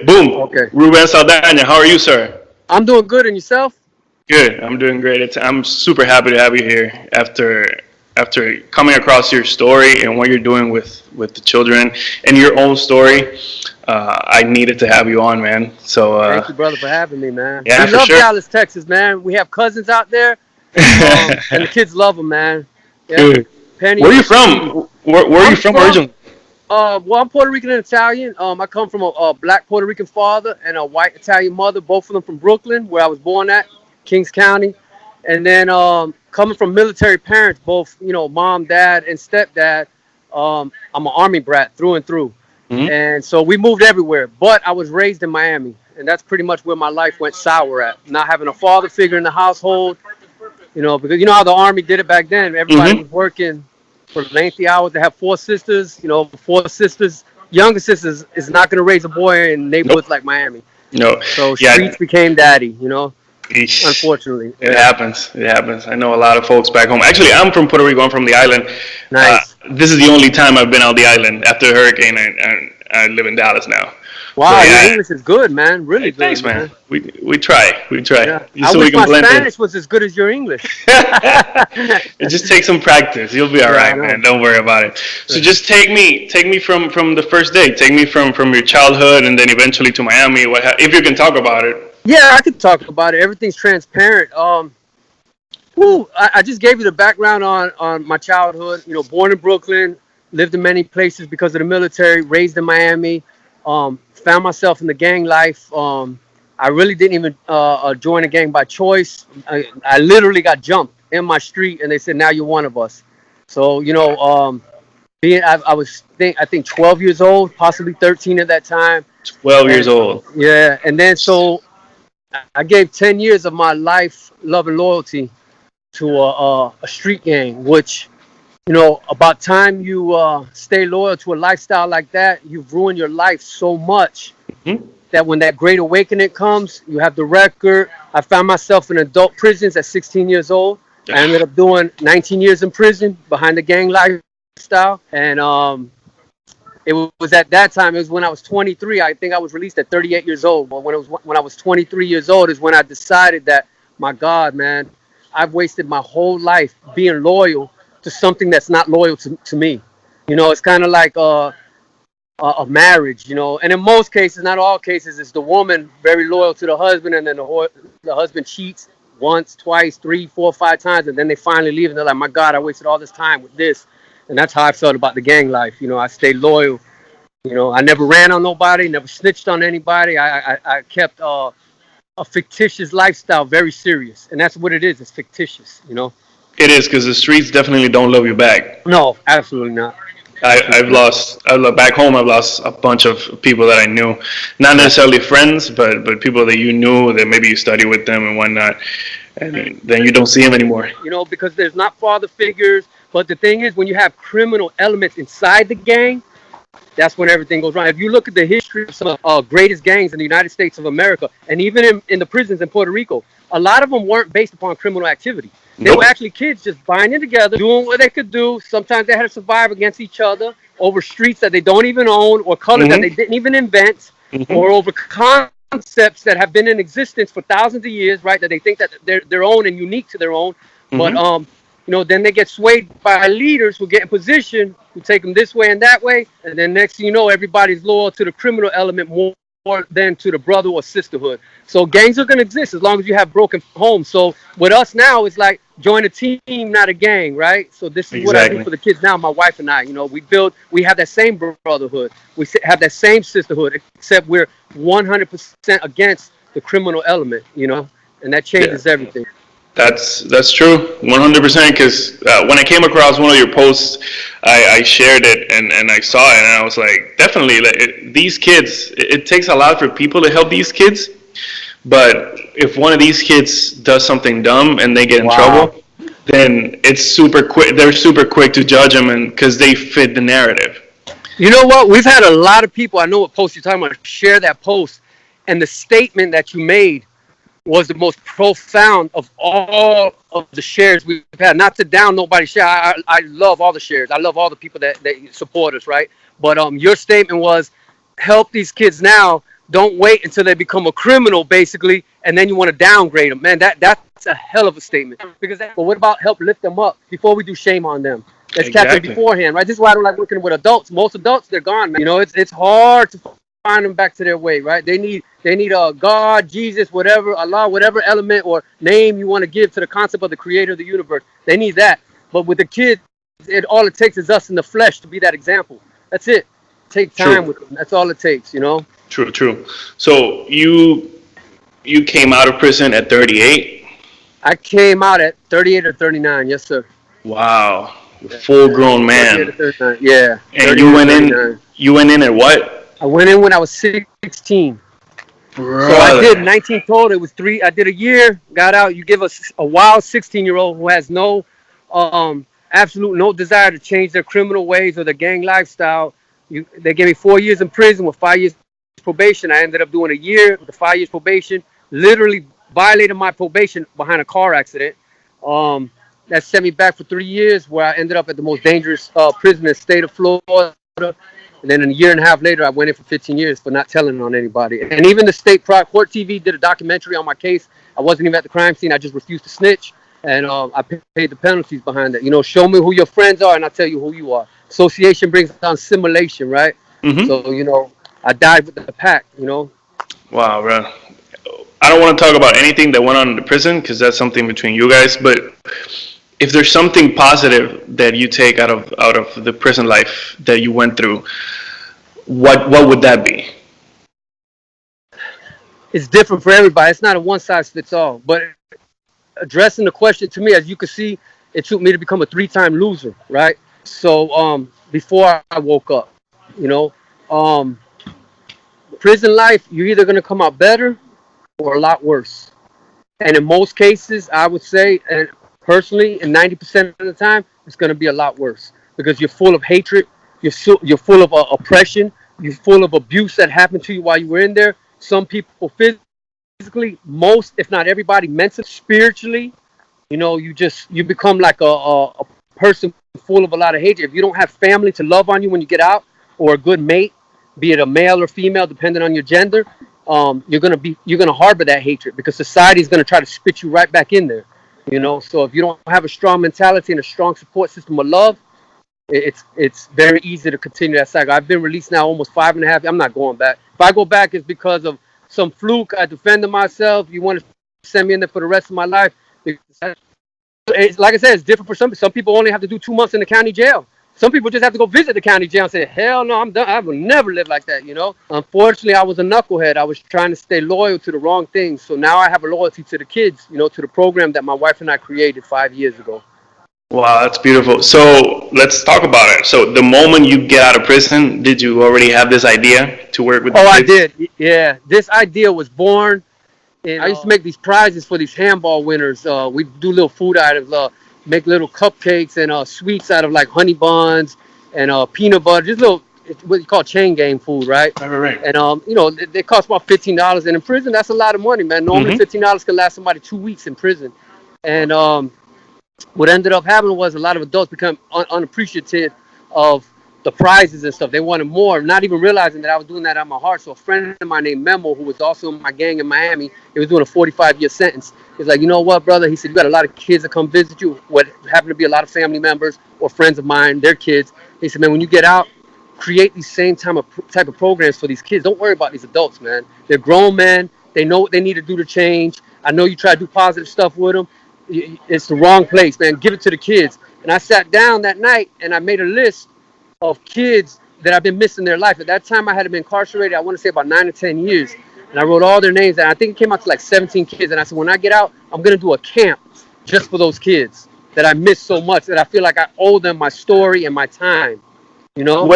Boom. Okay. Ruben Saldaña, how are you, sir? I'm doing good, and yourself? Good. I'm doing great. I'm super happy to have you here after coming across your story and what you're doing with the children and your own story. I needed to have you on, man. So Thank you, brother, for having me, man. yeah, We for love sure. Dallas, Texas, man. We have cousins out there, and the kids love them, man. Yeah, Good. Penny Where are you and Steve. from? Where are you I'm from from, originally? well, I'm Puerto Rican and Italian. I come from a black Puerto Rican father and a white Italian mother, both of them from Brooklyn, where I was born at, Kings County. And then coming from military parents, both, mom, dad, and stepdad. I'm an Army brat through and through. Hmm. And so we moved everywhere, but I was raised in Miami, and that's pretty much where my life went sour at. Not having a father figure in the household, because you know how the Army did it back then. Everybody Hmm. was working for lengthy hours. They have four sisters, four sisters. Younger sisters is not going to raise a boy in Nope. neighborhoods like Miami. No. So Yeah. streets became daddy, Eesh. unfortunately. It Yeah. happens. It happens. I know a lot of folks back home. Actually, I'm from Puerto Rico. I'm from the island. Nice. This is the only time I've been out the island after a hurricane, and I live in Dallas now. So Wow, your yeah. English is good, man. Really Hey, good, thanks, man. man. We try. We try. Yeah. Just I so we wish can my blend in. Spanish was as good as your English. It just takes some practice. You'll be all Yeah, I right, know. man. Don't worry about it. So just take me from the first day. Take me from your childhood and then eventually to Miami. If you can talk about it? Yeah, I could talk about it. Everything's transparent. I just gave you the background on my childhood. Born in Brooklyn, lived in many places because of the military, raised in Miami, found myself in the gang life. I really didn't even join a gang by choice. I literally got jumped in my street, and they said, "Now you're one of us." So, I think 12 years old, possibly 13 at that time. 12 years And old. yeah, and then so I gave 10 years of my life, love and loyalty to a street gang, which, about time you stay loyal to a lifestyle like that, you've ruined your life so much Hmm. that when that great awakening comes, you have the record. I found myself in adult prisons at 16 years old. I ended up doing 19 years in prison behind the gang lifestyle. And it was at that time, it was when I was 23. I think I was released at 38 years old. But when I was 23 years old is when I decided that, my God, man, I've wasted my whole life being loyal to something that's not loyal to me. It's kind of like a marriage, and in most cases, not all cases, it's the woman very loyal to the husband, and then the husband cheats once, twice, three, four, 5 times, and then they finally leave, and they're like, my God, I wasted all this time with this. And that's how I felt about the gang life. I stayed loyal. I never ran on nobody, never snitched on anybody. I kept a fictitious lifestyle very serious, and that's what it is. It's fictitious. It is because the streets definitely don't love you back. No, absolutely not. I've Absolutely not. lost. Back home. I've lost a bunch of people that I knew, not necessarily friends, but people that you knew that maybe you studied with them and whatnot, and then you don't see them anymore. Because there's not father figures. But the thing is, when you have criminal elements inside the gang, that's when everything goes wrong. If you look at the history of some of the greatest gangs in the United States of America, and even in the prisons in Puerto Rico, a lot of them weren't based upon criminal activity. They were Nope. actually kids just binding together, doing what they could do. Sometimes they had to survive against each other over streets that they don't even own, or colors that Hmm. they didn't even invent, Hmm. or over concepts that have been in existence for thousands of years, right? That they think that they're their own and unique to their own. But Hmm. then they get swayed by leaders who get in position, who take them this way and that way, and then next thing you know, everybody's loyal to the criminal element more than to the brother or sisterhood. So gangs are going to exist as long as you have broken homes. So with us now, it's like join a team, not a gang, right? So this is what I do Exactly. for the kids now. My wife and I, we have that same brotherhood, have that same sisterhood, except we're 100% against the criminal element, and that Yeah. changes everything. That's true, 100%. Because when I came across one of your posts, I shared it and I saw it and I was like, definitely, like, these kids. It takes a lot for people to help these kids, but if one of these kids does something dumb and they get in Wow. trouble, then it's super quick. They're super quick to judge them, and because they fit the narrative. You know what? We've had a lot of people, I know what post you're talking about, share that post. And the statement that you made was the most profound of all of the shares we've had. Not to down nobody's share. I love all the shares. I love all the people that support us, right? But your statement was help these kids now don't wait until they become a criminal, basically, and then you want to downgrade them. Man, that's a hell of a statement. But what about help lift them up before we do shame on them? Let's catch them beforehand, right? This is why I don't like working with adults. Most adults, they're gone, man. You know, it's hard to find them back to their way, right? They need God, Jesus, whatever, Allah, whatever element or name you want to give to the concept of the creator of the universe. They need that. But with the kids, all it takes is us in the flesh to be that example. That's it. Take time with them. That's all it takes, you know? True. So you came out of prison at 38? I came out at 38 or 39, yes, sir. Wow. Full grown man. 38 or 39. Yeah. And you went in at what? I went in when I was 16. Brother. So I did 19 total. It was 3. I did a year, got out. You give us a wild 16-year-old who has no absolute no desire to change their criminal ways or their gang lifestyle. They gave me 4 years in prison with 5 years probation. I ended up doing a year with the 5 years probation. Literally violated my probation behind a car accident. That sent me back for 3 years, where I ended up at the most dangerous prison in the state of Florida. And then a year and a half later, I went in for 15 years for not telling on anybody. And even the state court TV did a documentary on my case. I wasn't even at the crime scene. I just refused to snitch. And I paid the penalties behind it. You know, show me who your friends are, and I'll tell you who you are. Association brings on simulation, right? Mm-hmm. So, you know, I died with the pack, you know. Wow, bro. I don't want to talk about anything that went on in the prison, because that's something between you guys. But if there's something positive that you take out of the prison life that you went through, what would that be? It's different for everybody. It's not a one size fits all. But addressing the question, to me, as you can see, it took me to become a 3-time loser, right? So before I woke up, you know, prison life, you're either going to come out better or a lot worse. And in most cases, I would say, and personally, in 90% of the time, it's going to be a lot worse, because you're full of hatred, you're full of oppression, you're full of abuse that happened to you while you were in there. Some people physically, most, if not everybody, mentally, spiritually, you know, you become like a person full of a lot of hatred. If you don't have family to love on you when you get out, or a good mate, be it a male or female, depending on your gender, you're gonna harbor that hatred, because society is gonna try to spit you right back in there. You know, so if you don't have a strong mentality and a strong support system of love, it's very easy to continue that cycle. I've been released now almost 5.5. I'm not going back. If I go back, it's because of some fluke. I defended myself. You want to send me in there for the rest of my life? It's, like I said, it's different for some. Some people only have to do 2 months in the county jail. Some people just have to go visit the county jail and say, hell no, I'm done. I will never live like that, you know? Unfortunately, I was a knucklehead. I was trying to stay loyal to the wrong things. So now I have a loyalty to the kids, you know, to the program that my wife and I created 5 years ago. Wow, that's beautiful. So let's talk about it. So the moment you get out of prison, did you already have this idea to work with the kids? I did. Yeah. This idea was born. And I used to make these prizes for these handball winners. We do little food items, make little cupcakes and sweets out of like honey buns and peanut butter, just little, what you call chain gang food, right? Right. And you know, they cost about $15, and in prison, that's a lot of money, man. Normally, $15 could last somebody 2 weeks in prison. And what ended up happening was a lot of adults become unappreciative of the prizes and stuff. They wanted more, not even realizing that I was doing that out of my heart. So a friend of mine named Memo, who was also in my gang in Miami, he was doing a 45-year sentence. He's like, you know what, brother? He said, you got a lot of kids that come visit you, what happen to be a lot of family members or friends of mine, their kids. He said, man, when you get out, create these same type of programs for these kids. Don't worry about these adults, man. They're grown men. They know what they need to do to change. I know you try to do positive stuff with them. It's the wrong place, man. Give it to the kids. And I sat down that night and I made a list of kids that I've been missing their life. At that time, I had been incarcerated, I want to say about 9 or 10 years. And I wrote all their names, and I think it came out to like 17 kids. And I said, when I get out, I'm going to do a camp just for those kids that I miss so much, that I feel like I owe them my story and my time. You know?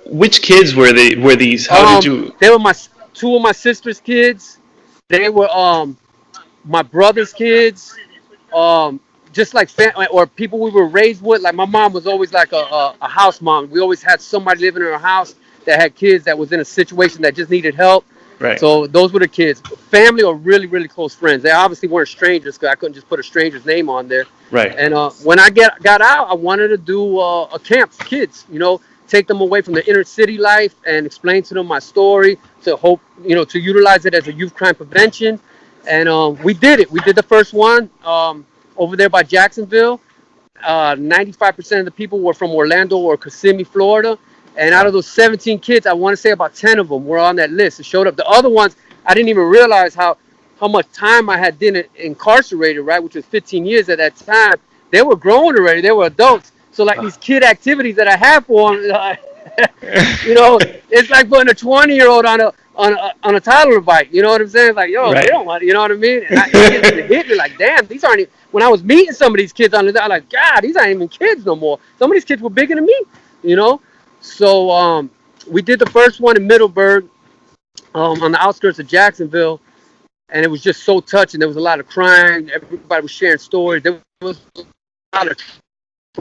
Which kids were these? How did you? They were two of my sister's kids. They were my brother's kids. Just like or people we were raised with. Like my mom was always like a house mom. We always had somebody living in our house that had kids that was in a situation that just needed help. Right. So those were the kids. Family or really, really close friends. They obviously weren't strangers, because I couldn't just put a stranger's name on there. Right. And when I got out, I wanted to do a camp for kids. You know, take them away from the inner city life and explain to them my story, to hope, to utilize it as a youth crime prevention. And we did it. We did the first one over there by Jacksonville. 95% of the people were from Orlando or Kissimmee, Florida. And out of those 17 kids, I want to say about 10 of them were on that list. It showed up. The other ones, I didn't even realize how much time I had been incarcerated, right, which was 15 years at that time. They were grown already. They were adults. So, like, these kid activities that I have for them, it's like putting a 20-year-old on a toddler bike. You know what I'm saying? Like, yo, Right. they don't want, you know what I mean? And it hit me like, damn, these aren't even, when I was meeting some of these kids I'm like, God, these aren't even kids no more. Some of these kids were bigger than me, So we did the first one in Middleburg, on the outskirts of Jacksonville, and it was just so touching. There was a lot of crying. Everybody was sharing stories. There was a lot of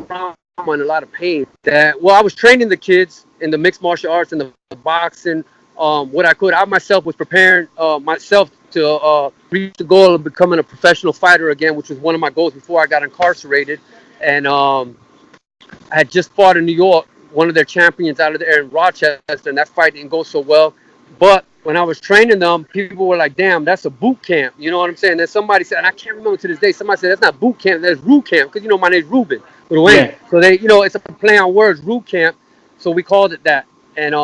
trauma and a lot of pain. I was training the kids in the mixed martial arts and the boxing, what I could. I myself was preparing myself to reach the goal of becoming a professional fighter again, which was one of my goals before I got incarcerated. And I had just fought in New York, one of their champions out of there in Rochester, and that fight didn't go so well. But when I was training them, people were like, damn, that's a boot camp. You know what I'm saying? Then somebody said, and I can't remember to this day, somebody said, that's not boot camp, that's root camp. Because, my name's Ruben. Yeah. So they, it's a play on words, root camp. So we called it that. And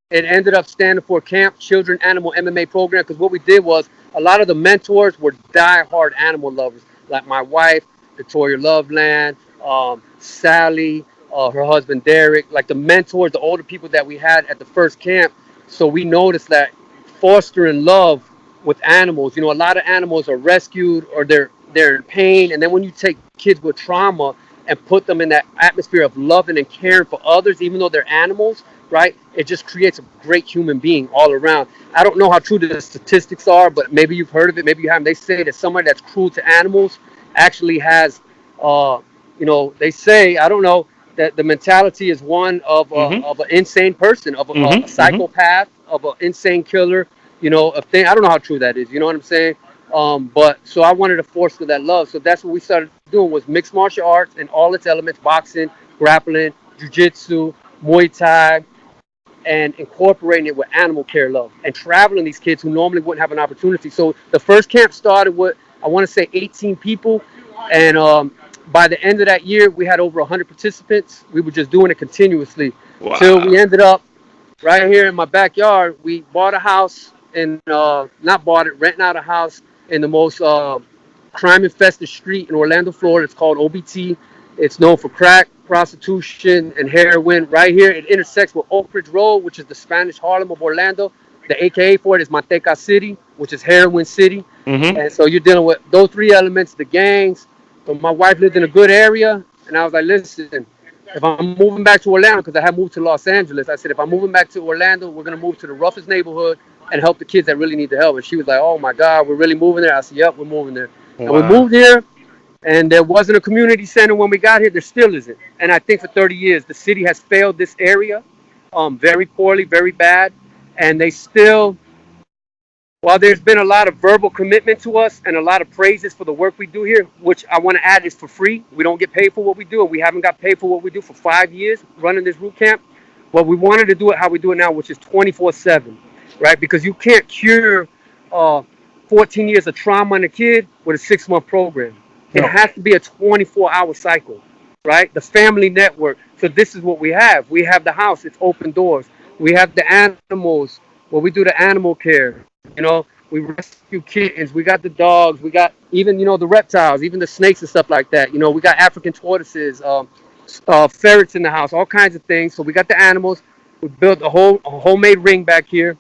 it ended up standing for Camp Children Animal MMA Program. Because what we did was a lot of the mentors were diehard animal lovers. Like my wife, Victoria Loveland, Sally, her husband, Derek. Like the mentors, the older people that we had at the first camp. So we noticed that fostering love with animals, a lot of animals are rescued or they're in pain. And then when you take kids with trauma and put them in that atmosphere of loving and caring for others, even though they're animals, right, it just creates a great human being all around. I don't know how true the statistics are, but maybe you've heard of it, maybe you haven't. They say that somebody that's cruel to animals actually has, they say, I don't know, that the mentality is one of an insane person, of a psychopath, of an insane killer, a thing. I don't know how true that is. You know what I'm saying? But so I wanted to foster that love. So that's what we started doing, was mixed martial arts and all its elements: boxing, grappling, jiu-jitsu, Muay Thai, and incorporating it with animal care love and traveling these kids who normally wouldn't have an opportunity. So the first camp started with, I want to say, 18 people, and by the end of that year, we had over 100 participants. We were just doing it continuously. Wow. Till we ended up right here in my backyard. We bought a house and renting out a house in the most crime-infested street in Orlando, Florida. It's called OBT. It's known for crack, prostitution, and heroin. Right here, it intersects with Oak Ridge Road, which is the Spanish Harlem of Orlando. The AKA for it is Manteca City, which is Heroin City. And so you're dealing with those three elements, the gangs. But my wife lived in a good area, and I was like, listen, if I'm moving back to Orlando, because I had moved to Los Angeles, I said, if I'm moving back to Orlando, we're going to move to the roughest neighborhood and help the kids that really need the help. And she was like, oh, my God, we're really moving there? I said, yep, we're moving there. Wow. And we moved here, and there wasn't a community center when we got here. There still isn't. And I think for 30 years, the city has failed this area very poorly, very bad. And they still... While there's been a lot of verbal commitment to us and a lot of praises for the work we do here, which I want to add is for free. We don't get paid for what we do, and we haven't got paid for what we do for 5 years running this root camp. But we wanted to do it how we do it now, which is 24/7, right? Because you can't cure 14 years of trauma in a kid with a 6-month program. It has to be a 24-hour cycle, right? The family network. So this is what we have. We have the house. It's open doors. We have the animals. Well, we do the animal care. We rescue kittens. We got the dogs. We got even, the reptiles, even the snakes and stuff like that. We got African tortoises, ferrets in the house, all kinds of things. So we got the animals. We built a homemade ring back here.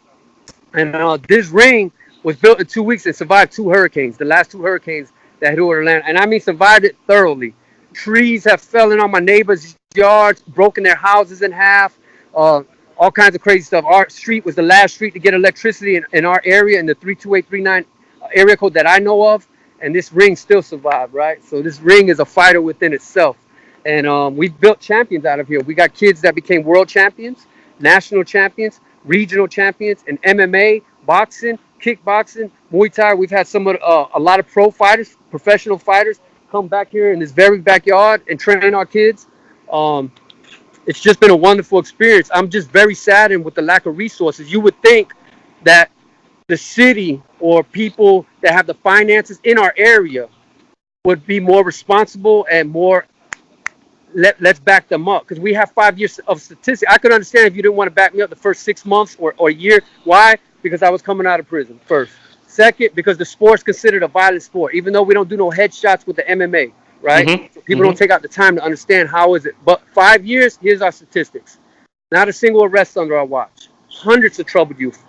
And this ring was built in 2 weeks and survived 2 hurricanes, the last 2 hurricanes that hit Orlando. And I mean, survived it thoroughly. Trees have fallen on my neighbors' yards, broken their houses in half. All kinds of crazy stuff. Our street was the last street to get electricity in our area, in the 32839 area code that I know of. And this ring still survived, right? So this ring is a fighter within itself. And we've built champions out of here. We got kids that became world champions, national champions, regional champions in MMA, boxing, kickboxing, Muay Thai. We've had a lot of pro fighters, professional fighters, come back here in this very backyard and train our kids. It's just been a wonderful experience. I'm just very saddened with the lack of resources. You would think that the city or people that have the finances in our area would be more responsible and more, let's back them up, because we have 5 years of statistics. I could understand if you didn't want to back me up the first 6 months or a year. Why? Because I was coming out of prison, first. Second, because the sport's considered a violent sport, even though we don't do no headshots with the MMA, right? So people don't take out the time to understand how is it. But 5 years, here's our statistics. Not a single arrest under our watch. Hundreds of troubled youth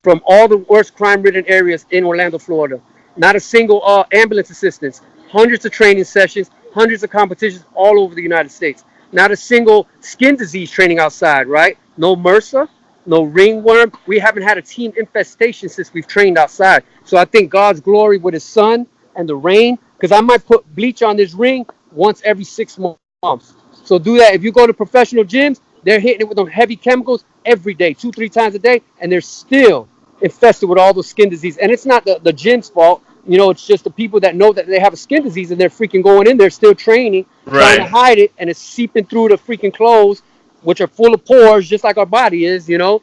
from all the worst crime-ridden areas in Orlando, Florida. Not a single ambulance assistance. Hundreds of training sessions, hundreds of competitions all over the United States. Not a single skin disease training outside, right? No MRSA, no ringworm. We haven't had a team infestation since we've trained outside. So I think God's glory with his sun and the rain, because I might put bleach on this ring once every 6 months. So do that. If you go to professional gyms, they're hitting it with them heavy chemicals every day, 2-3 times a day, and they're still infested with all those skin disease. And it's not the gym's fault. You know, it's just the people that know that they have a skin disease and they're freaking going in there, still training, trying to hide it, and it's seeping through the freaking clothes, which are full of pores, just like our body is, you know.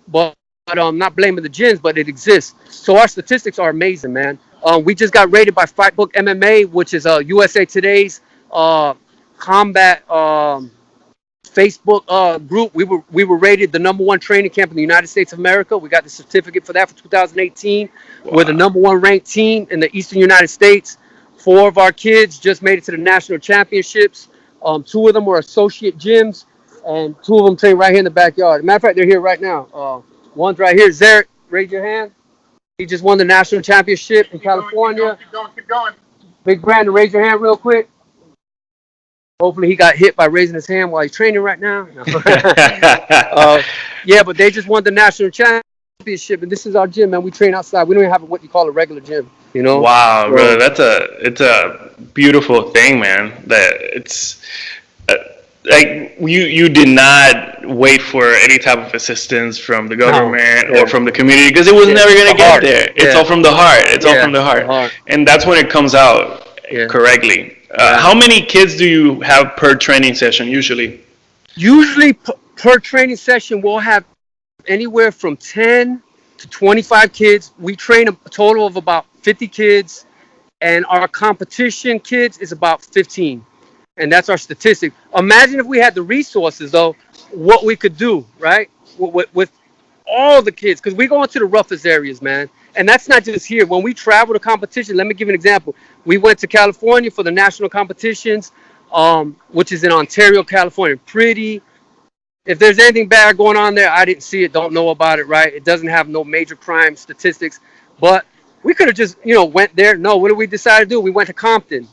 But I'm not blaming the gyms, but it exists. So our statistics are amazing, man. We just got rated by Fight Book MMA, which is USA Today's combat Facebook group. We were rated the #1 training camp in the United States of America. We got the certificate for that for 2018. Wow. We're the #1 ranked team in the Eastern United States. 4 of our kids just made it to the national championships. 2 of them were associate gyms, and 2 of them train right here in the backyard. Matter of fact, they're here right now. One's right here. Zarek, raise your hand. He just won the national championship in California. Keep going. Big Brandon, raise your hand real quick. Hopefully he got hit by raising his hand while he's training right now. No. Yeah, but they just won the national championship, and this is our gym, man. We train outside. We don't even have what you call a regular gym, you know? Wow, brother, it's a beautiful thing, man. That it's like you did not wait for any type of assistance from the government or from the community, because it was never going to get there. It's all from the heart. It's all from the heart. And that's when it comes out correctly. How many kids do you have per training session usually? Usually per training session, we'll have anywhere from 10 to 25 kids. We train a total of about 50 kids, and our competition kids is about 15. And that's our statistic. Imagine if we had the resources, though, what we could do, right? With all the kids, because we go into the roughest areas, man. And that's not just here. When we travel to competition, let me give you an example. We went to California for the national competitions, which is in Ontario, California. Pretty. If there's anything bad going on there, I didn't see it, don't know about it, right? It doesn't have no major crime statistics. But we could have just, went there. No, what did we decide to do? We went to Compton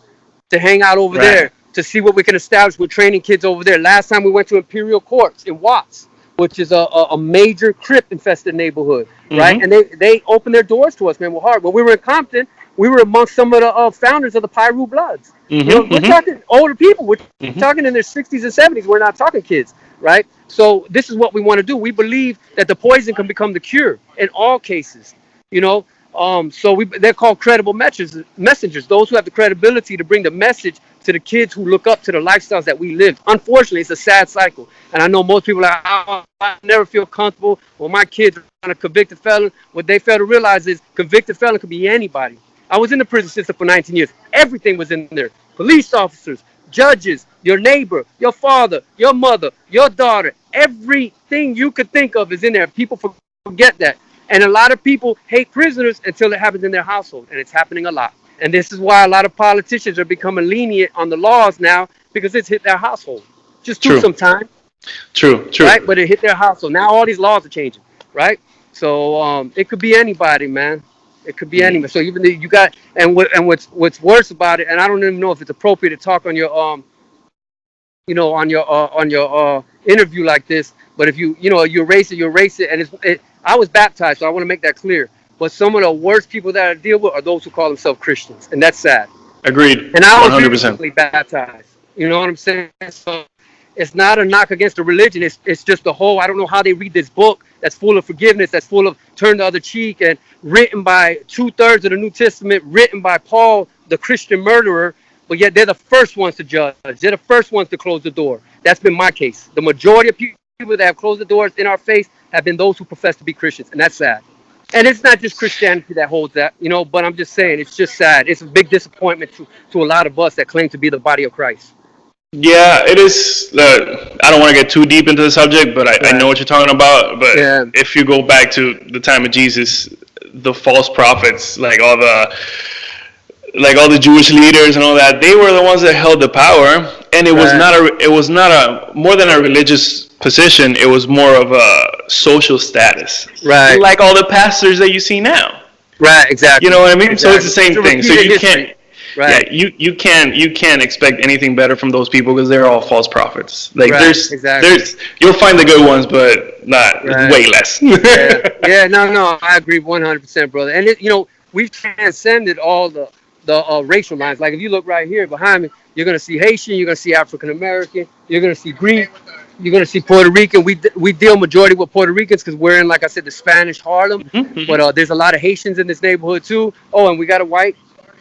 to hang out over there, to see what we can establish with training kids over there. Last time we went to Imperial Courts in Watts, which is a major Crip-infested neighborhood, right? And they opened their doors to us, man, with heart. When we were in Compton, we were amongst some of the founders of the Pyru Bloods. We're talking older people. We're talking in their 60s and 70s. We're not talking kids, right? So this is what we want to do. We believe that the poison can become the cure in all cases, So they're called credible messengers, those who have the credibility to bring the message to the kids who look up to the lifestyles that we live. Unfortunately, it's a sad cycle. And I know most people are like, I never feel comfortable when my kids are a convicted felon. What they fail to realize is convicted felon could be anybody. I was in the prison system for 19 years. Everything was in there. Police officers, judges, your neighbor, your father, your mother, your daughter. Everything you could think of is in there. People forget that. And a lot of people hate prisoners until it happens in their household. And it's happening a lot. And this is why a lot of politicians are becoming lenient on the laws now, because it's hit their household. Just took some time. True. Right? But it hit their household. Now all these laws are changing. Right? So it could be anybody, man. It could be anybody. So even you got, and what's worse about it, and I don't even know if it's appropriate to talk on your on your interview like this, but if you erase it, and I was baptized, so I want to make that clear. But some of the worst people that I deal with are those who call themselves Christians, and that's sad. Agreed. And I was recently baptized. You know what I'm saying? So it's not a knock against the religion. It's just the whole. I don't know how they read this book that's full of forgiveness, that's full of turn the other cheek, and written by 2/3 of the New Testament, written by Paul, the Christian murderer. But yet they're the first ones to judge. They're the first ones to close the door. That's been my case. The majority of people that have closed the doors in our face have been those who profess to be Christians, and that's sad. And it's not just Christianity that holds that, you know, but I'm just saying, it's just sad. It's a big disappointment to a lot of us that claim to be the body of Christ. Yeah, it is. I don't want to get too deep into the subject, but I know what you're talking about. But if you go back to the time of Jesus, the false prophets, like all the Jewish leaders and all that, they were the ones that held the power, and it was not a more than a religious position. It was more of a social status, right? Like all the pastors that you see now, right? Exactly. You know what I mean? Exactly. So it's the same thing. So you can't. Right. Yeah, you can't expect anything better from those people because they're all false prophets. Like there's you'll find the good ones, but not way less. No, I agree 100%, brother. And you know, we've transcended all the racial lines. Like if you look right here behind me, you're gonna see Haitian, you're gonna see African American, you're gonna see Greek, you're gonna see Puerto Rican. We deal majority with Puerto Ricans because we're in, like I said, the Spanish Harlem. But there's a lot of Haitians in this neighborhood too. Oh, and we got a white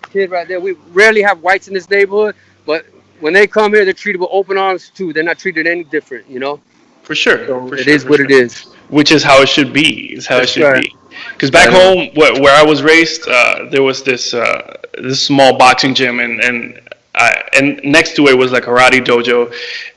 kid right there. We rarely have whites in this neighborhood, but when they come here, they're treated with open arms too. They're not treated any different, you know. For sure. So it is what it is. Which is how it should be. It's how it should be. Because back home, where I was raised, there was this small boxing gym, and next to it was like a karate dojo,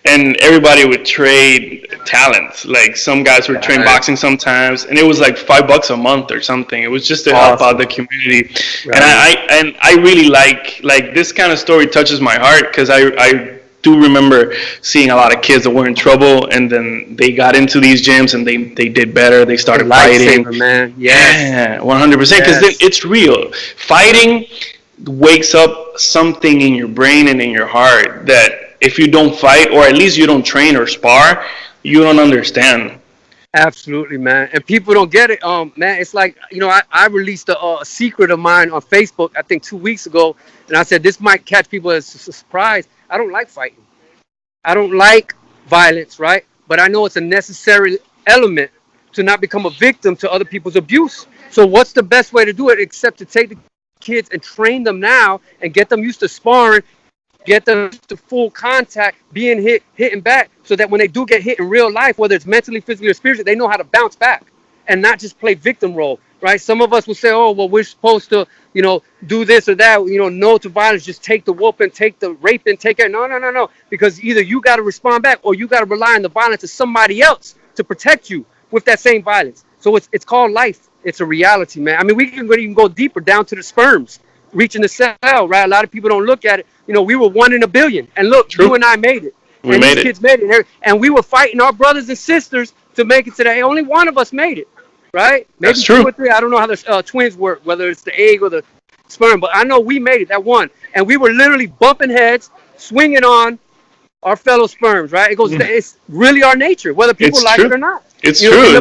and everybody would trade talents. Like some guys would train boxing sometimes, and it was like $5 a month or something. It was just to help out the community. And I really like this kind of story touches my heart because I do remember seeing a lot of kids that were in trouble, and then they got into these gyms and they did better. They started fighting. Man. Yeah, 100%. Because then it's real. Fighting wakes up something in your brain and in your heart that if you don't fight, or at least you don't train or spar, you don't understand. Absolutely, man. And people don't get it. Man, it's like, you know, I released a secret of mine on Facebook, I think 2 weeks ago. And I said, this might catch people as a surprise. I don't like fighting. I don't like violence, right? But I know it's a necessary element to not become a victim to other people's abuse. So what's the best way to do it except to take the kids and train them now and get them used to sparring, get them to full contact, being hitting back, so that when they do get hit in real life, whether it's mentally, physically, or spiritually, they know how to bounce back and not just play victim role, right? Some of us will say, oh, well, we're supposed to, you know, do this or that, you know, no to violence, just take the whooping, take the raping, take it. No. Because either you got to respond back or you got to rely on the violence of somebody else to protect you with that same violence. So it's called life. It's a reality, man. I mean, we can even go deeper down to the sperms reaching the cell, right? A lot of people don't look at it. You know, we were 1 in a billion. And look, you and I made it. We made it. Kids made it. And we were fighting our brothers and sisters to make it today. Only one of us made it, right? Maybe That's true. 2 or 3. I don't know how the twins work, whether it's the egg or the sperm. But I know we made it, that one. And we were literally bumping heads, swinging on our fellow sperms, right? It goes. It's really our nature, whether people like it or not. It's true.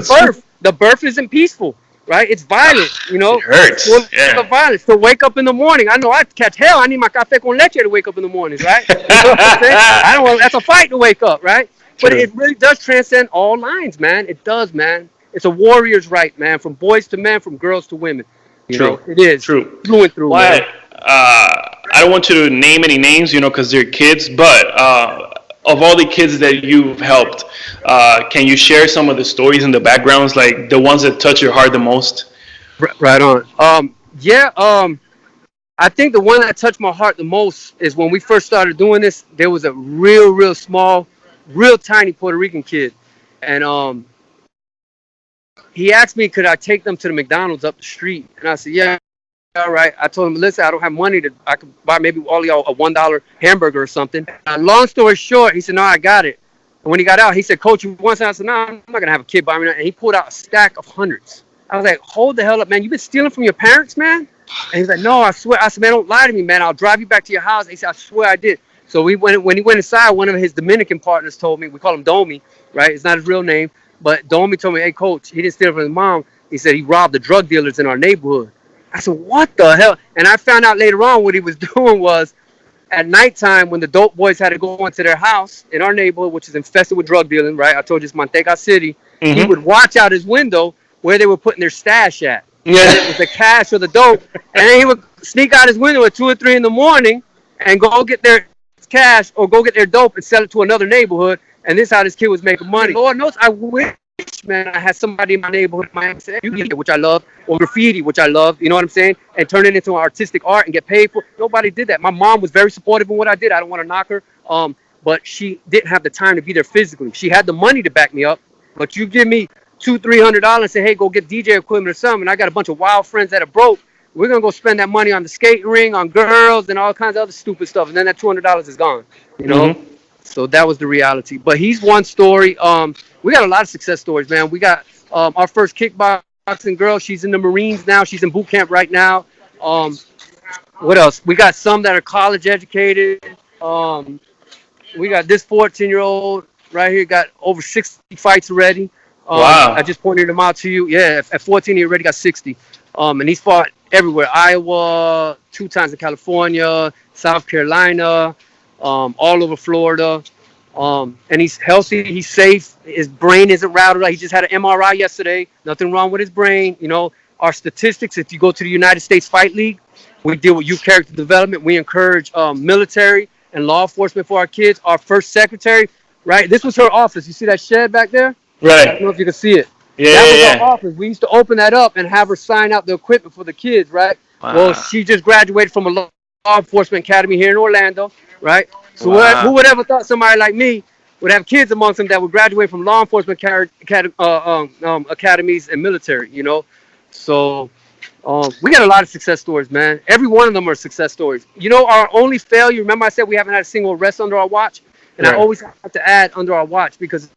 The birth isn't peaceful. Right, it's violent, you know. It hurts. Yeah. Violence to wake up in the morning. I know I catch hell. I need my café con leche to wake up in the mornings, right? You know what I'm saying? I don't want. That's a fight to wake up, right? But it really does transcend all lines, man. It does, man. It's a warrior's right, man. From boys to men, from girls to women. You know, it is true through and through. But I don't want you to name any names, you know, because they're kids. But of all the kids that you've helped, can you share some of the stories and the backgrounds, like the ones that touch your heart the most? Right on. I think the one that touched my heart the most is when we first started doing this. There was a real small, real tiny Puerto Rican kid, and he asked me, could I take them to the McDonald's up the street? And I said, yeah. All right. I told him, listen, I don't have money I could buy maybe all of y'all a $1 hamburger or something. Long story short, he said, no, I got it. And when he got out, he said, Coach, you want something? I said, no, I'm not going to have a kid buy me that. And he pulled out a stack of hundreds. I was like, hold the hell up, man. You been stealing from your parents, man? And he's like, no, I swear. I said, man, don't lie to me, man. I'll drive you back to your house. And he said, I swear I did. So when he went inside, one of his Dominican partners told me, we call him Domi, right? It's not his real name. But Domi told me, hey, Coach, he didn't steal from his mom. He said he robbed the drug dealers in our neighborhood. I said, what the hell? And I found out later on what he was doing was at nighttime when the dope boys had to go into their house in our neighborhood, which is infested with drug dealing, right? I told you it's Manteca City. Mm-hmm. He would watch out his window where they were putting their stash at. Yeah. It was the cash or the dope. And then he would sneak out his window at 2 or 3 in the morning and go get their cash or go get their dope and sell it to another neighborhood. And this is how this kid was making money. Lord knows, I wish man, I had somebody in my neighborhood might say, you can get which I love, or graffiti, which I love, you know what I'm saying? And turn it into an artistic art and get paid for it. Nobody did that. My mom was very supportive in what I did. I don't want to knock her. But she didn't have the time to be there physically. She had the money to back me up, but you give me $200-300 and say, hey, go get DJ equipment or something. And I got a bunch of wild friends that are broke. We're going to go spend that money on the skating ring, on girls, and all kinds of other stupid stuff. And then that $200 is gone, you know? Mm-hmm. So that was the reality. But he's one story. We got a lot of success stories, man. We got our first kickboxing girl. She's in the Marines now. She's in boot camp right now. What else? We got some that are college educated. We got this 14-year-old right here, got over 60 fights already. Wow. I just pointed him out to you. Yeah, at 14, he already got 60. And he's fought everywhere. Iowa, 2 times in California, South Carolina, all over Florida. And he's healthy. He's safe. His brain isn't routed. He just had an MRI yesterday. Nothing wrong with his brain. You know, our statistics, if you go to the United States Fight League, we deal with youth character development. We encourage military and law enforcement for our kids. Our first secretary, right? This was her office. You see that shed back there? Right. I don't know if you can see it. Yeah, that was our office. We used to open that up and have her sign out the equipment for the kids, right? Wow. Well, she just graduated from a law enforcement academy here in Orlando, right? So who would ever thought somebody like me would have kids amongst them that would graduate from law enforcement academies and military, you know? So we got a lot of success stories, man. Every one of them are success stories. You know, our only failure, remember I said we haven't had a single arrest under our watch? And I always have to add under our watch, because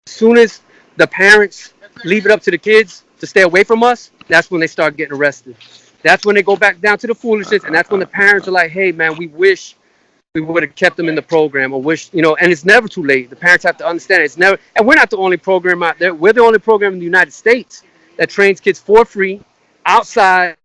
as soon as the parents leave it up to the kids to stay away from us, that's when they start getting arrested. That's when they go back down to the foolishness, and that's when the parents are like, hey, man, we wish we would have kept them in the program, or wish, you know, and it's never too late. The parents have to understand it's never, and we're not the only program out there. We're the only program in the United States that trains kids for free outside,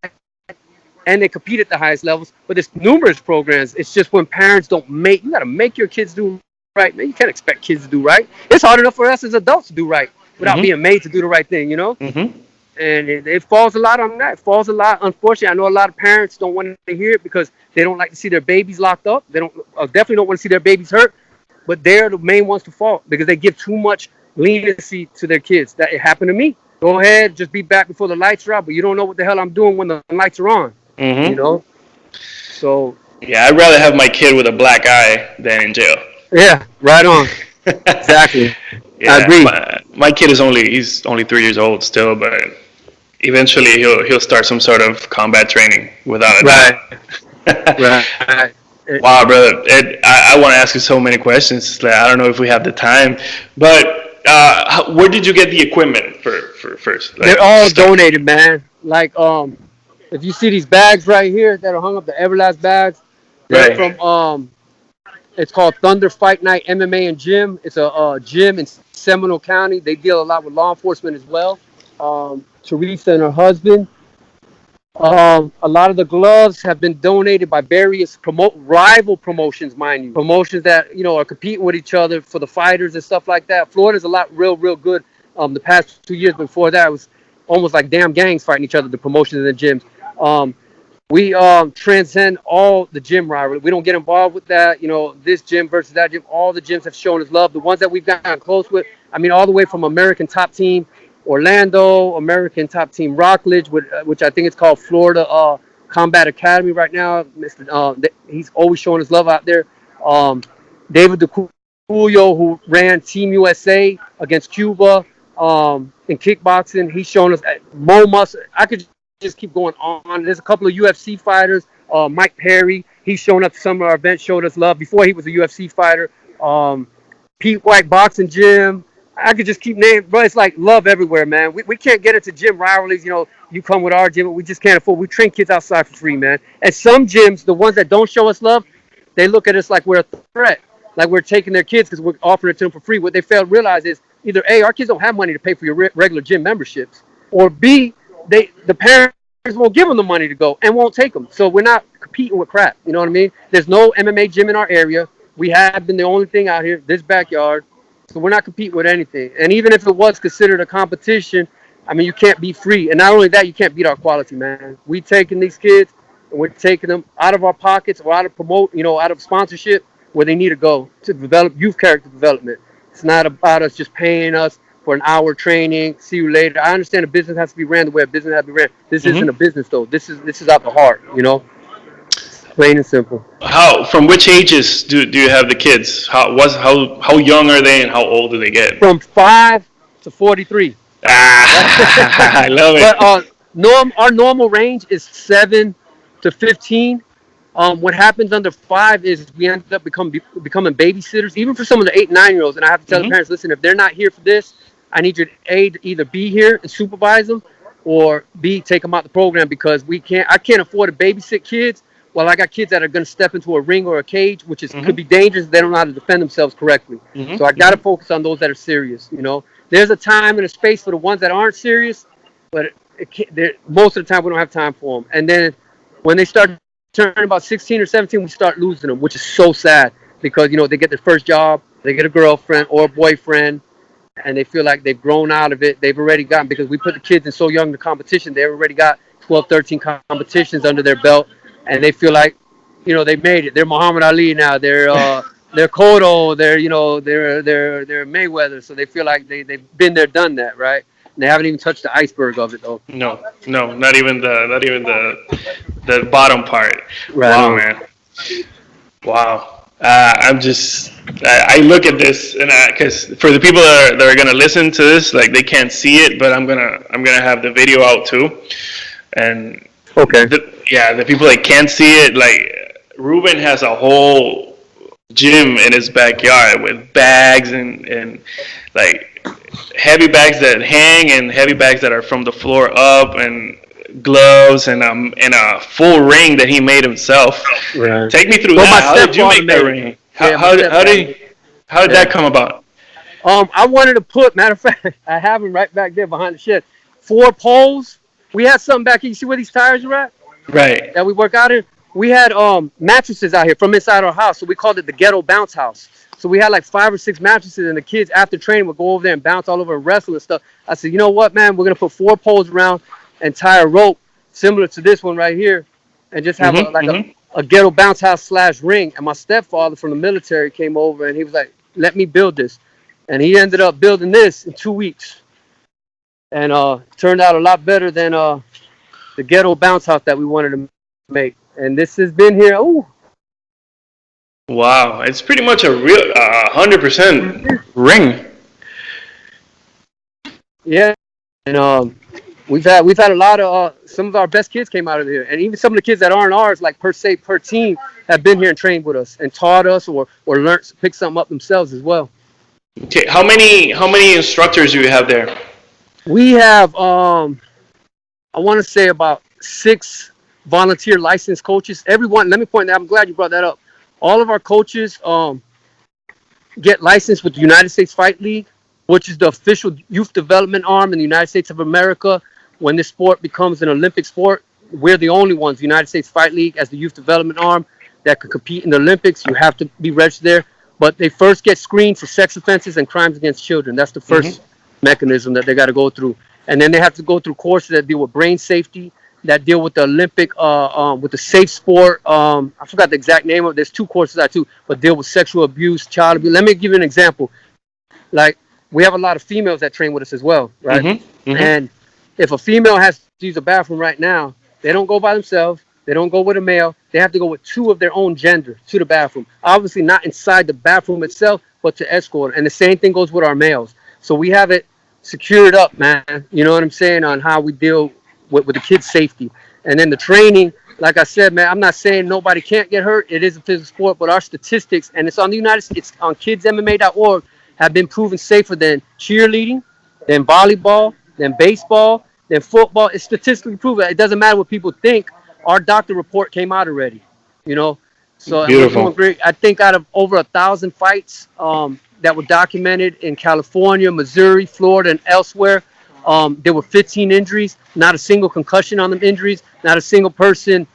and they compete at the highest levels. But there's numerous programs. It's just when parents don't make, you got to make your kids do right, man. You can't expect kids to do right. It's hard enough for us as adults to do right without being made to do the right thing, you know? Mm-hmm. And it falls a lot on that. It falls a lot. Unfortunately, I know a lot of parents don't want to hear it because they don't like to see their babies locked up. They definitely don't want to see their babies hurt. But they're the main ones to fault because they give too much leniency to their kids. That it happened to me. Go ahead, just be back before the lights are out, but you don't know what the hell I'm doing when the lights are on. Mm-hmm. You know? So. Yeah, I'd rather have my kid with a black eye than in jail. Yeah, right on. Exactly. Yeah, I agree. My kid he's only 3 years old still, but eventually he'll start some sort of combat training without a doubt. Right. Wow, brother. I want to ask you so many questions. I don't know if we have the time, but where did you get the equipment for first? They're all donated, man. Like if you see these bags right here that are hung up, the Everlast bags, they're from it's called Thunder Fight Night MMA and Gym. It's a gym in Seminole County. They deal a lot with law enforcement as well. Teresa and her husband. A lot of the gloves have been donated by various rival promotions, mind you. Promotions that, you know, are competing with each other for the fighters and stuff like that. Florida's a lot real good. The past 2 years before that, it was almost like damn gangs fighting each other, the promotions in the gyms. We transcend all the gym rivalry. We don't get involved with that, you know, this gym versus that gym. All the gyms have shown us love. The ones that we've gotten close with, I mean, all the way from American Top Team Orlando, American Top Team Rockledge, which I think it's called Florida Combat Academy right now. He's always showing us love out there. David DeCulio, who ran Team USA against Cuba in kickboxing, he's shown us Mo Muscle. I could just keep going on. There's a couple of UFC fighters. Mike Perry, he's shown up to some of our events, showed us love before he was a UFC fighter. Pete White Boxing Gym. I could just keep naming, bro. It's like love everywhere, man. We can't get into gym rivalries. You know, you come with our gym, but we just can't afford. We train kids outside for free, man. And some gyms, the ones that don't show us love, they look at us like we're a threat, like we're taking their kids because we're offering it to them for free. What they fail to realize is either A, our kids don't have money to pay for your regular gym memberships, or B, the parents won't give them the money to go and won't take them. So we're not competing with crap. You know what I mean? There's no MMA gym in our area. We have been the only thing out here, this backyard. So we're not competing with anything. And even if it was considered a competition, I mean, you can't be free. And not only that, you can't beat our quality, man. We taking these kids and we're taking them out of our pockets or out of sponsorship where they need to go to develop youth character development. It's not about us just paying us for an hour training. See you later. I understand a business has to be ran the way a business has to be ran. This isn't a business though. This is out the heart. Plain and simple. From which ages do you have the kids? How young are they and how old do they get? From 5 to 43. I love it. But our normal range is 7 to 15. What happens under 5 is we end up becoming babysitters, even for some of the 8 and 9-year-olds. And I have to tell the parents, listen, if they're not here for this, I need your A to either be here and supervise them, or B, take them out the program, because I can't afford to babysit kids. Well, I got kids that are going to step into a ring or a cage, which could be dangerous if they don't know how to defend themselves correctly. So I got to focus on those that are serious. There's a time and a space for the ones that aren't serious, but most of the time we don't have time for them. And then when they start turning about 16 or 17, we start losing them, which is so sad, because they get their first job, they get a girlfriend or a boyfriend, and they feel like they've grown out of it. They've already gotten, because we put the kids in so young to competition, they already got 12, 13 competitions under their belt. And they feel like, they made it. They're Muhammad Ali now. They're Cotto. They're they're Mayweather. So they feel like they've been there, done that, right? And they haven't even touched the iceberg of it, though. No, not even the bottom part. Right. Wow, man. Wow. I look at this, and because for the people that are gonna listen to this, like, they can't see it, but I'm gonna have the video out too, and. Okay. The people that can't see it, like, Ruben has a whole gym in his backyard with bags and like heavy bags that hang and heavy bags that are from the floor up, and gloves and a full ring that he made himself. Right. Take me through that. How did you make that ring? How did that come about? I wanted to put, matter of fact, I have him right back there behind the shed. 4 poles. We had something back here. You see where these tires are at? Right. That we work out in. We had mattresses out here from inside our house, so we called it the ghetto bounce house. So we had like 5 or 6 mattresses, and the kids after training would go over there and bounce all over and wrestle and stuff. I said, you know what, man? We're gonna put 4 poles around and tie a rope similar to this one right here, and just have a ghetto bounce house / ring. And my stepfather from the military came over, and he was like, let me build this, and he ended up building this in 2 weeks. And turned out a lot better than the ghetto bounce house that we wanted to make. And this has been here. Oh, wow! It's pretty much a real 100% ring. Yeah, and we've had a lot of some of our best kids came out of here, and even some of the kids that aren't ours, like per team, have been here and trained with us and taught us or learned pick something up themselves as well. Okay, how many instructors do you have there? We have, I want to say about 6 volunteer licensed coaches. Everyone, let me point out, I'm glad you brought that up. All of our coaches get licensed with the United States Fight League, which is the official youth development arm in the United States of America. When this sport becomes an Olympic sport, we're the only ones, the United States Fight League, as the youth development arm that could compete in the Olympics. You have to be registered there. But they first get screened for sex offenses and crimes against children. That's the first mechanism that they got to go through, and then they have to go through courses that deal with brain safety, that deal with the Olympic, with the safe sport. I forgot the exact name of it. There's 2 courses I do, but deal with sexual abuse, child abuse. Let me give you an example. Like, we have a lot of females that train with us as well, right? And if a female has to use a bathroom right now, they don't go by themselves. They don't go with a male. They have to go with 2 of their own gender to the bathroom. Obviously not inside the bathroom itself, but to escort. And the same thing goes with our males. So we have it secured up, man. You know what I'm saying, on how we deal with the kids' safety. And then the training, like I said, man, I'm not saying nobody can't get hurt. It is a physical sport, but our statistics, and it's on the United States, on kidsmma.org, have been proven safer than cheerleading, than volleyball, than baseball, than football. It's statistically proven. It doesn't matter what people think. Our doctor report came out already, So we're doing great. I think out of over 1,000 fights that were documented in California, Missouri, Florida, and elsewhere, there were 15 injuries, not a single concussion on them injuries, not a single person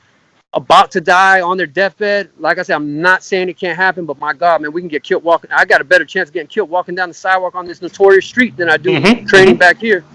about to die on their deathbed. Like I said, I'm not saying it can't happen, but my God, man, we can get killed walking. I got a better chance of getting killed walking down the sidewalk on this notorious street than I do training back here,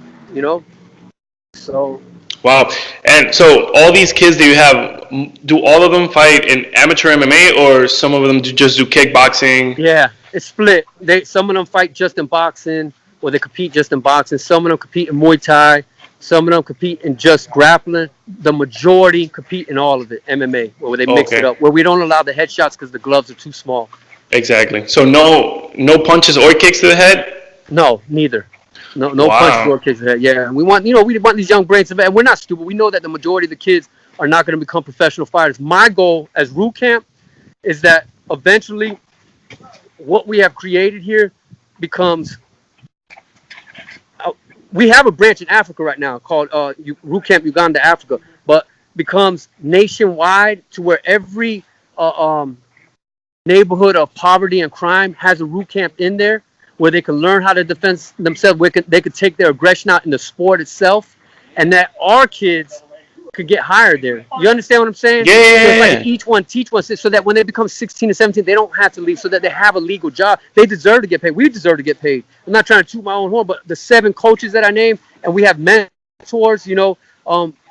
So. Wow. And so all these kids that you have, do all of them fight in amateur MMA, or some of them just do kickboxing? Yeah, it's split. Some of them fight just in boxing. where they compete just in boxing. Some of them compete in Muay Thai. Some of them compete in just grappling. The majority compete in all of it, MMA, where they mix it up, where we don't allow the headshots because the gloves are too small. Exactly. So no punches or kicks to the head? No, neither. No punches or kicks to the head. Yeah, we want these young brains to, and we're not stupid. We know that the majority of the kids are not going to become professional fighters. My goal as Root Camp is that eventually what we have created here becomes. We have a branch in Africa right now called Root Camp Uganda Africa, but becomes nationwide to where every neighborhood of poverty and crime has a root camp in there where they can learn how to defend themselves. They could take their aggression out in the sport itself, and that our kids could get hired there. You understand what I'm saying? Yeah. So it's like each one teach one, so that when they become 16 and 17, they don't have to leave, so that they have a legal job. They deserve to get paid. We deserve to get paid. I'm not trying to toot my own horn, but the 7 coaches that I named, and we have mentors,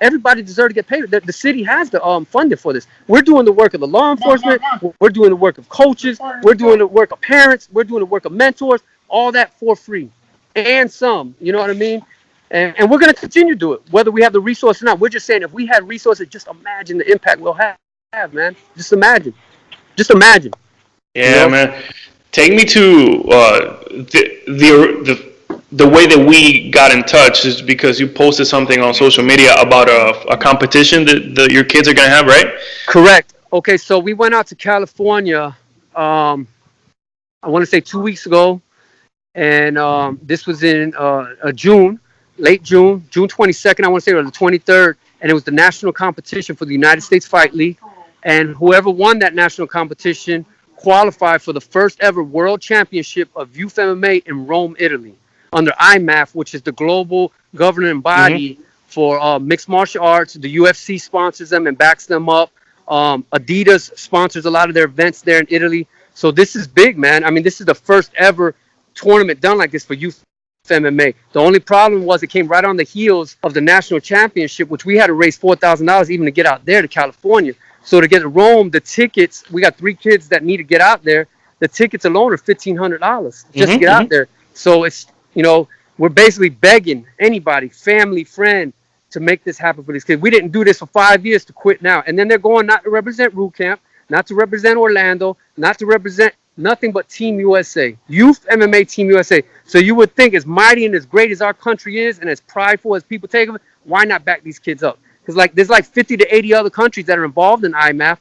everybody deserves to get paid. The city has the funding for this. We're doing the work of the law enforcement. We're doing the work of coaches. We're doing the work of parents. We're doing the work of mentors. All that for free, and some. You know what I mean? And we're going to continue to do it, whether we have the resource or not. We're just saying, if we had resources, just imagine the impact we'll have, man. Just imagine. Yeah, man. Take me to the way that we got in touch is because you posted something on social media about a competition that your kids are going to have, right? Correct. Okay, so we went out to California, I want to say 2 weeks ago, and this was in June. Late June 22nd, I want to say, or the 23rd, and it was the national competition for the United States Fight League. And whoever won that national competition qualified for the first ever world championship of youth MMA in Rome, Italy, under IMAF, which is the global governing body for mixed martial arts. The UFC sponsors them and backs them up. Adidas sponsors a lot of their events there in Italy. So this is big, man. I mean, this is the first ever tournament done like this for youth MMA. The only problem was it came right on the heels of the national championship, which we had to raise $4,000 even to get out there to California. So to get to Rome, the tickets, we got 3 kids that need to get out there. The tickets alone are $1,500 just to get out there. So it's, we're basically begging anybody, family, friend, to make this happen for these kids. We didn't do this for 5 years to quit now. And then they're going not to represent Root Camp, not to represent Orlando, not to represent nothing but Team USA, Youth MMA Team USA. So you would think, as mighty and as great as our country is, and as prideful as people take of it, why not back these kids up? Because there's 50 to 80 other countries that are involved in IMAF.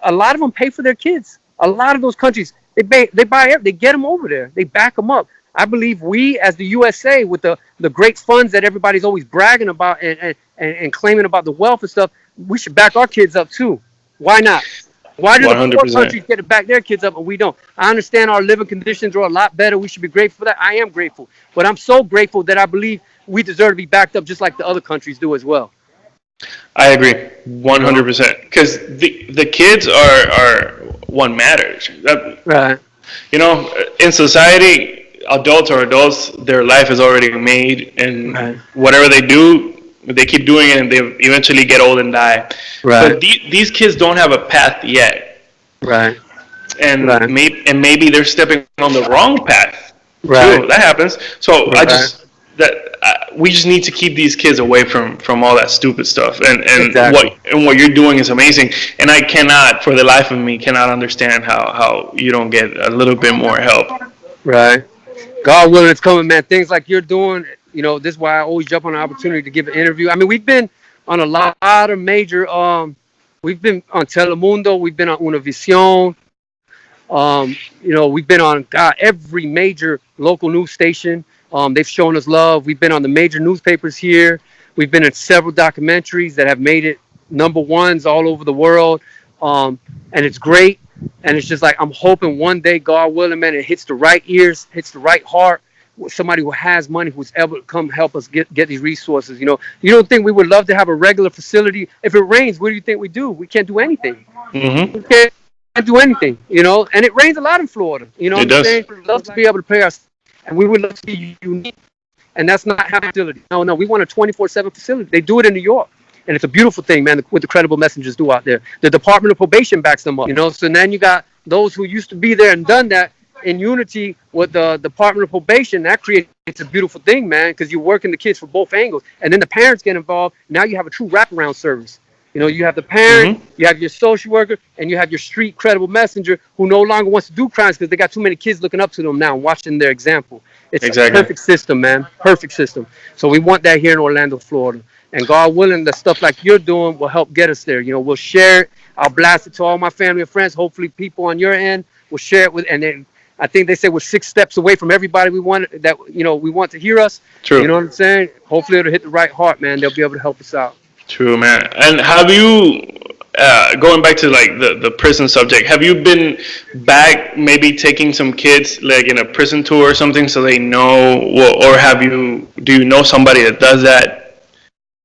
A lot of them pay for their kids. A lot of those countries, they get them over there. They back them up. I believe we, as the USA, with the great funds that everybody's always bragging about and claiming about the wealth and stuff, we should back our kids up too. Why not? Why do the poor countries get to back their kids up and we don't? I understand our living conditions are a lot better. We should be grateful for that. I am grateful. But I'm so grateful that I believe we deserve to be backed up just like the other countries do as well. I agree 100%. Because the kids are what matters. Right. In society, adults are adults. Their life is already made. And whatever they do, they keep doing it, and they eventually get old and die. Right. But these kids don't have a path yet. Right. And maybe they're stepping on the wrong path. Right. Too. That happens. So we just need to keep these kids away from all that stupid stuff. And what you're doing is amazing. And I cannot, for the life of me, understand how you don't get a little bit more help. Right. God willing, it's coming, man. Things like you're doing. This is why I always jump on an opportunity to give an interview. I mean, we've been on a lot of major, we've been on Telemundo, we've been on Univision, we've been on every major local news station. They've shown us love. We've been on the major newspapers here. We've been in several documentaries that have made it #1s all over the world. And it's great. And it's just I'm hoping one day, God willing, man, it hits the right ears, hits the right heart. Somebody who has money, who's able to come help us get these resources. You don't think we would love to have a regular facility? If it rains, what do you think we do? We can't do anything. We can't do anything, and it rains a lot in Florida. It does. We'd love to be able to pay us, and we would love to be unique, and that's not having facility. No, we want a 24/7 facility. They do it in New York, and it's a beautiful thing, man, what the credible messengers do out there. The Department of Probation backs them up, so then you got those who used to be there and done that, in unity with the Department of Probation. That creates a beautiful thing, man, because you're working the kids for both angles. And then the parents get involved. Now you have a true wraparound service. You know, you have the parent, you have your social worker, and you have your street credible messenger who no longer wants to do crimes because they got too many kids looking up to them now and watching their example. It's a perfect system, man. Perfect system. So we want that here in Orlando, Florida. And God willing, the stuff like you're doing will help get us there. You know, we'll share it. I'll blast it to all my family and friends. Hopefully people on your end will share it with, and then I think they say we're 6 steps away from everybody we want that, you know, we want to hear us. True. You know what I'm saying? Hopefully it'll hit the right heart, man. They'll be able to help us out. True, man. And have you, going back to like the prison subject, have you been back maybe taking some kids like in a prison tour or something so they know, or do you know somebody that does that?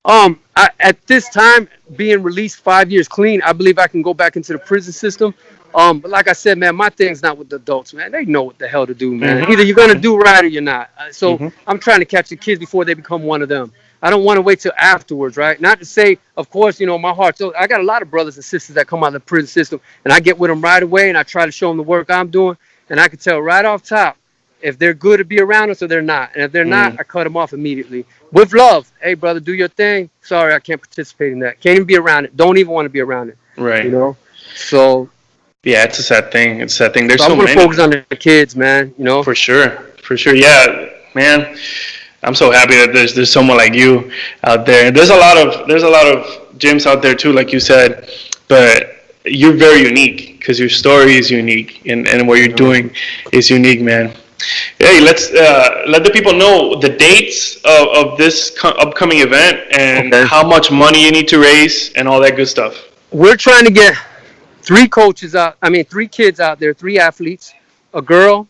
At this time, being released 5 years clean, I believe I can go back into the prison system. But like I said, man, my thing's not with the adults, man. They know what the hell to do, man. Either you're gonna do right or you're not. So I'm trying to catch the kids before they become one of them. I don't want to wait till afterwards, right? Not to say, of course, you know, my heart. So I got a lot of brothers and sisters that come out of the prison system, and I get with them right away, and I try to show them the work I'm doing, and I can tell right off top if they're good to be around us or they're not. And if they're not, I cut them off immediately. With love. Hey, brother, do your thing. Sorry, I can't participate in that. Can't even be around it. Don't even want to be around it. Right. You know? So. Yeah, it's a sad thing. It's a sad thing. There's so many. I'm going to focus on the kids, man. You know? For sure. For sure. Yeah, man. I'm so happy that there's someone like you out there. And there's a lot of gyms out there too, like you said. But you're very unique because your story is unique and what you're doing is unique, man. Hey, let's let the people know the dates of this upcoming event and how much money you need to raise and all that good stuff. We're trying to get 3 kids out there, 3 athletes, a girl,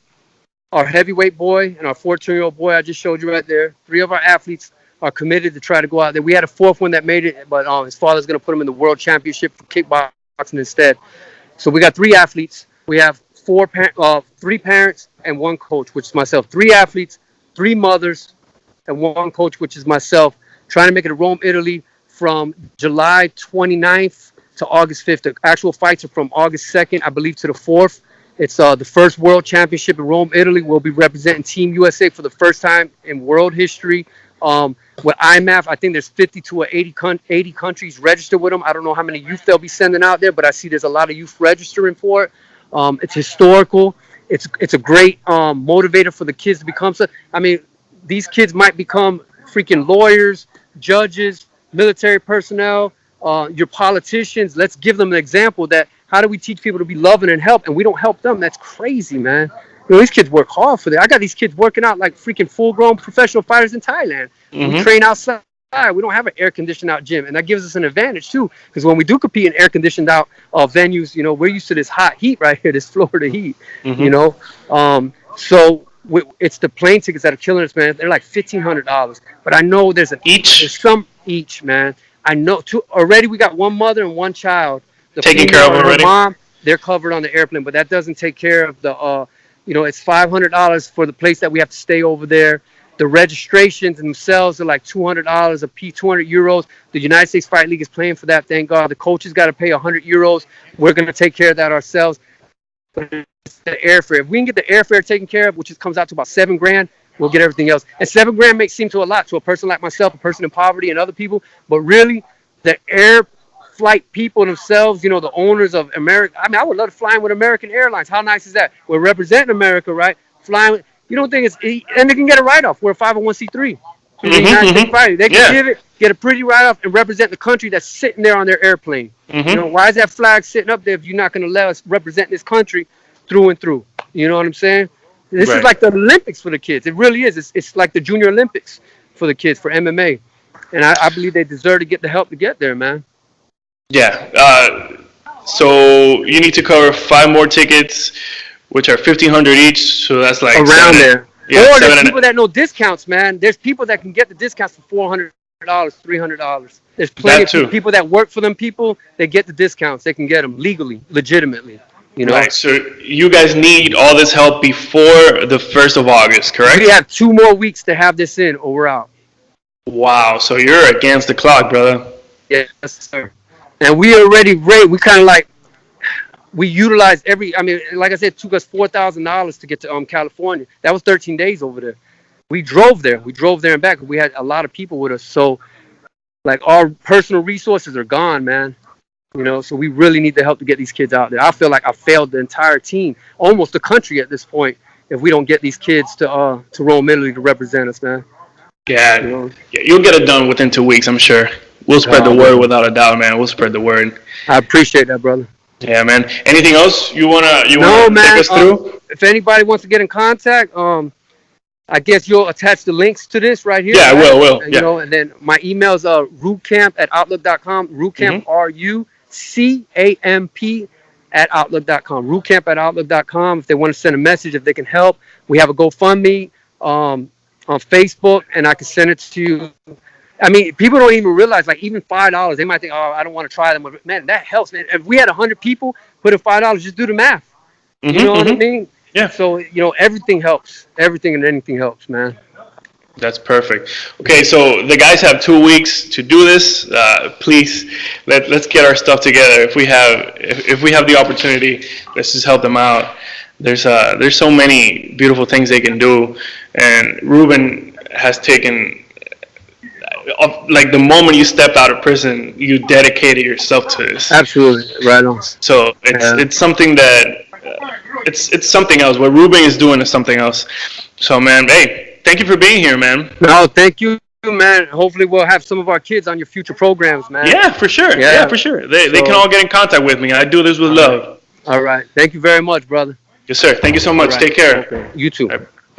our heavyweight boy, and our 14-year-old boy I just showed you right there. 3 of our athletes are committed to try to go out there. We had a 4th one that made it, but his father's going to put him in the world championship for kickboxing instead. So we got 3 athletes. We have 3 parents and 1 coach, which is myself. 3 athletes, 3 mothers, and 1 coach, which is myself. Trying to make it to Rome, Italy from July 29th to August 5th. The actual fights are from August 2nd, I believe, to the 4th. It's the first world championship in Rome, Italy. We'll be representing Team USA for the first time in world history. With IMAF, I think there's 50 to 80 countries registered with them. I don't know how many youth they'll be sending out there, but I see there's a lot of youth registering for it. It's historical. It's a great motivator for the kids to become. I mean, these kids might become freaking lawyers, judges, military personnel, your politicians. Let's give them an example that how do we teach people to be loving and help, and we don't help them? That's crazy, man. You know, these kids work hard for that. I got these kids working out like freaking full-grown professional fighters in Thailand. We train outside. We don't have an air-conditioned out gym, and that gives us an advantage too. Because when we do compete in air-conditioned out venues, you know, we're used to this hot heat right here, this Florida heat. You know, so it's the plane tickets that are killing us, man. They're like $1,500, but I know there's some each, man. I know already. We got 1 mother and 1 child. Taking care of already. Mom, they're covered on the airplane, but that doesn't take care of the. You know, it's $500 for the place that we have to stay over there. The registrations themselves are like $200 a piece, 200 euros. The United States Fight League is paying for that, thank God. The coaches got to pay 100 euros. We're going to take care of that ourselves. But it's the airfare. If we can get the airfare taken care of, which comes out to about $7,000, we'll get everything else. And $7,000 may seem to a lot to a person like myself, a person in poverty, and other people. But really, the air flight people themselves, you know, the owners of America. I mean, I would love to fly in with American Airlines. How nice is that? We're representing America, right? Flying with, you don't think and they can get a write-off. We're a 501c3. They can get a pretty write-off and represent the country that's sitting there on their airplane. You know, why is that flag sitting up there if you're not going to let us represent this country through and through? You know what I'm saying? This is like the Olympics for the kids. It really is. It's like the Junior Olympics for the kids, for MMA. And I believe they deserve to get the help to get there, man. Yeah. So you need to cover 5 more tickets, which are $1,500 each. So that's like around there. Yeah, or there's people that know discounts, man. There's people that can get the discounts for $400, $300. There's plenty of people that work for them. People that get the discounts. They can get them legally, legitimately. You know. Right. So you guys need all this help before the 1st of August, correct? We have 2 more weeks to have this in, or we're out. Wow. So you're against the clock, brother. Yes, sir. And we already rate. We kind of like we utilized every. I mean, like I said, it took us $4,000 to get to California. That was 13 days over there. We drove there. We drove there and back. We had a lot of people with us. So, like, our personal resources are gone, man. You know, so we really need the help to get these kids out there. I feel like I failed the entire team, almost the country at this point, if we don't get these kids to Rome, Italy to represent us, man. Yeah, you know? Yeah, you'll get it done within 2 weeks, I'm sure. We'll spread the word without a doubt, man. We'll spread the word. I appreciate that, brother. Yeah, man. Anything else you wanna take us through? If anybody wants to get in contact, I guess you'll attach the links to this right here. Yeah, right? I will. You know, and then my email's rucamp@outlook.com. Rucamp, RUCAMP@outlook.com. Rucamp@outlook.com. If they want to send a message, if they can help, we have a GoFundMe on Facebook, and I can send it to you. I mean, people don't even realize, like, even $5, they might think, oh, I don't want to try them. Man, that helps, man. If we had 100 people put in $5, just do the math. You know what I mean? Yeah. So, you know, everything helps. Everything and anything helps, man. That's perfect. Okay, so the guys have 2 weeks to do this. Please, let's get our stuff together. If we have the opportunity, let's just help them out. There's so many beautiful things they can do, and Ruben has taken. Like, the moment you stepped out of prison, you dedicated yourself to this. Absolutely, right on. So it's something that it's something else. What Ruben is doing is something else. So, man, hey, thank you for being here, man. No, thank you, man. Hopefully, we'll have some of our kids on your future programs, man. Yeah, for sure. Yeah, for sure. They can all get in contact with me. I do this with love. All right. Thank you very much, brother. Yes, sir. Thank you so much. Right. Take care. Okay. You too.